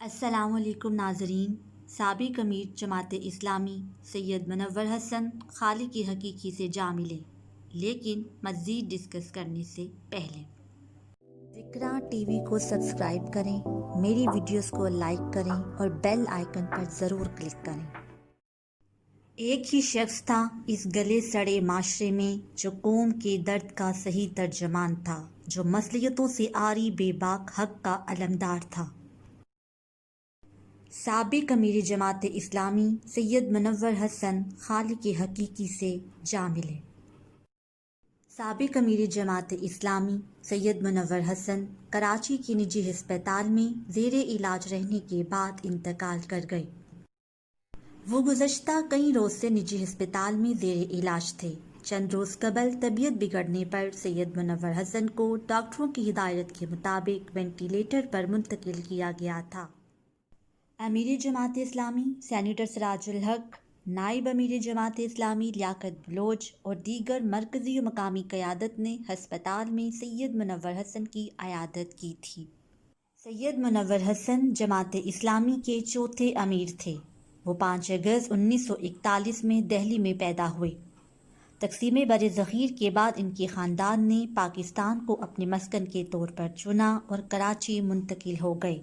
السلام علیکم ناظرین. سابق امیر جماعت اسلامی سید منور حسن خالق کی حقیقی سے جا ملے، لیکن مزید ڈسکس کرنے سے پہلے ذکرہ ٹی وی کو سبسکرائب کریں، میری ویڈیوز کو لائک کریں اور بیل آئیکن پر ضرور کلک کریں. ایک ہی شخص تھا اس گلے سڑے معاشرے میں جو قوم کے درد کا صحیح ترجمان تھا، جو مصلحتوں سے عاری بے باک حق کا علمدار تھا. سابق امیر جماعت اسلامی سید منور حسن خالق حقیقی سے جا ملے. سابق امیر جماعت اسلامی سید منور حسن کراچی کے نجی ہسپتال میں زیر علاج رہنے کے بعد انتقال کر گئے. وہ گزشتہ کئی روز سے نجی ہسپتال میں زیر علاج تھے. چند روز قبل طبیعت بگڑنے پر سید منور حسن کو ڈاکٹروں کی ہدایت کے مطابق وینٹیلیٹر پر منتقل کیا گیا تھا. امیر جماعت اسلامی سینیٹر سراج الحق، نائب امیر جماعت اسلامی لیاقت بلوچ اور دیگر مرکزی و مقامی قیادت نے ہسپتال میں سید منور حسن کی عیادت کی تھی. سید منور حسن جماعت اسلامی کے چوتھے امیر تھے. وہ 5 اگست 1941 میں دہلی میں پیدا ہوئے. تقسیم بر صغیر کے بعد ان کے خاندان نے پاکستان کو اپنے مسکن کے طور پر چنا اور کراچی منتقل ہو گئے.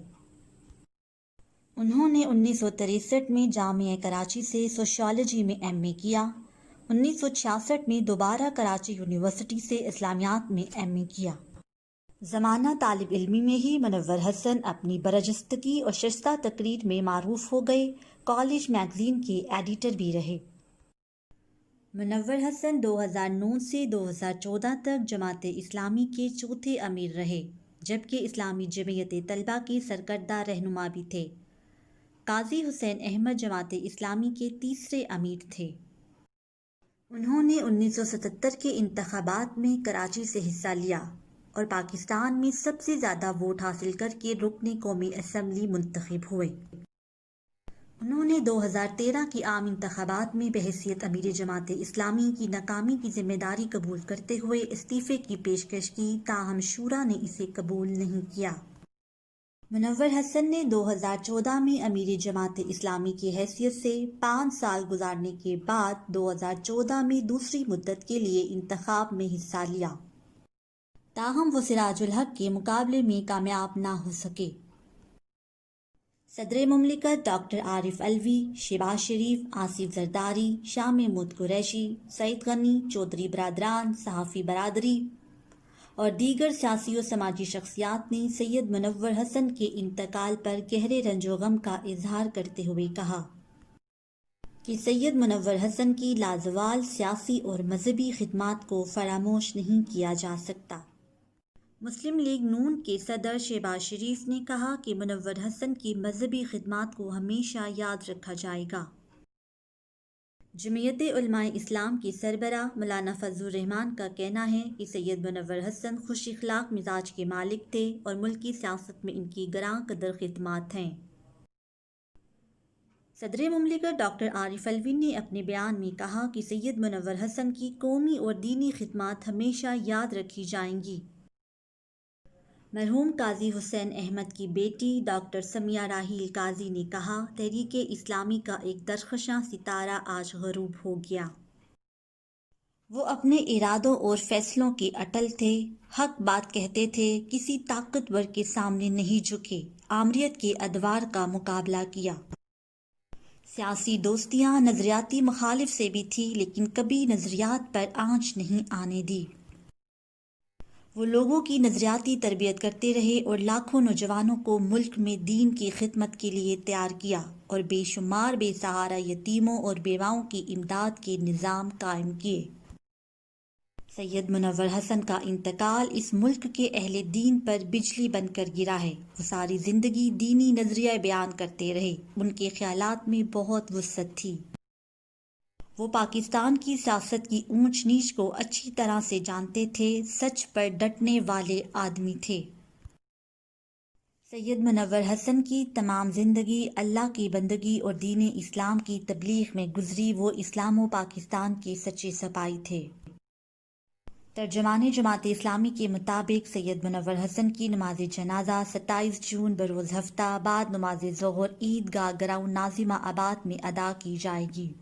انہوں نے 1963 میں جامعہ کراچی سے سوشیالوجی میں ایم اے کیا. 1966 میں دوبارہ کراچی یونیورسٹی سے اسلامیات میں ایم اے کیا. زمانہ طالب علمی میں ہی منور حسن اپنی برجستگی اور شائستہ تقریر میں معروف ہو گئے. کالج میگزین کے ایڈیٹر بھی رہے. منور حسن 2009 سے 2014 تک جماعت اسلامی کے چوتھے امیر رہے، جبکہ اسلامی جمعیت طلبہ کے سرکردہ رہنما بھی تھے. قاضی حسین احمد جماعت اسلامی کے تیسرے امیر تھے. انہوں نے 1977 کے انتخابات میں کراچی سے حصہ لیا اور پاکستان میں سب سے زیادہ ووٹ حاصل کر کے رکن قومی اسمبلی منتخب ہوئے. انہوں نے 2013 کے عام انتخابات میں بحیثیت امیر جماعت اسلامی کی ناکامی کی ذمہ داری قبول کرتے ہوئے استعفے کی پیشکش کی، تاہم شورا نے اسے قبول نہیں کیا. منور حسن نے 2014 میں امیر جماعت اسلامی کی حیثیت سے 5 سال گزارنے کے بعد 2014 میں دوسری مدت کے لیے انتخاب میں حصہ لیا، تاہم وہ سراج الحق کے مقابلے میں کامیاب نہ ہو سکے. صدر مملکت ڈاکٹر عارف علوی، شہباز شریف، آصف زرداری، شاہ محمود قریشی، سعید غنی، چودھری برادران، صحافی برادری اور دیگر سیاسی و سماجی شخصیات نے سید منور حسن کے انتقال پر گہرے رنج و غم کا اظہار کرتے ہوئے کہا کہ سید منور حسن کی لازوال سیاسی اور مذہبی خدمات کو فراموش نہیں کیا جا سکتا. مسلم لیگ نون کے صدر شہباز شریف نے کہا کہ منور حسن کی مذہبی خدمات کو ہمیشہ یاد رکھا جائے گا. جمعیت علماء اسلام کے سربراہ مولانا فضل الرحمان کا کہنا ہے کہ سید منور حسن خوش اخلاق مزاج کے مالک تھے اور ملکی سیاست میں ان کی گراں قدر خدمات ہیں. صدر مملکت ڈاکٹر عارف علوی نے اپنے بیان میں کہا کہ سید منور حسن کی قومی اور دینی خدمات ہمیشہ یاد رکھی جائیں گی. مرحوم قاضی حسین احمد کی بیٹی ڈاکٹر سمیہ راحیل قاضی نے کہا، تحریک اسلامی کا ایک درخشاں ستارہ آج غروب ہو گیا. وہ اپنے ارادوں اور فیصلوں کے اٹل تھے، حق بات کہتے تھے، کسی طاقتور کے سامنے نہیں جھکے، آمریت کے ادوار کا مقابلہ کیا. سیاسی دوستیاں نظریاتی مخالف سے بھی تھی، لیکن کبھی نظریات پر آنچ نہیں آنے دی. وہ لوگوں کی نظریاتی تربیت کرتے رہے اور لاکھوں نوجوانوں کو ملک میں دین کی خدمت کے لیے تیار کیا اور بے شمار بے سہارا یتیموں اور بیواؤں کی امداد کے نظام قائم کیے. سید منور حسن کا انتقال اس ملک کے اہل دین پر بجلی بن کر گرا ہے. وہ ساری زندگی دینی نظریہ بیان کرتے رہے. ان کے خیالات میں بہت وسعت تھی. وہ پاکستان کی سیاست کی اونچ نیچ کو اچھی طرح سے جانتے تھے، سچ پر ڈٹنے والے آدمی تھے. سید منور حسن کی تمام زندگی اللہ کی بندگی اور دین اسلام کی تبلیغ میں گزری. وہ اسلام و پاکستان کے سچے سپاہی تھے. ترجمان جماعت اسلامی کے مطابق سید منور حسن کی نماز جنازہ 27 جون بروز ہفتہ بعد نماز ظہر عیدگاہ گراؤنڈ ناظمہ آباد میں ادا کی جائے گی۔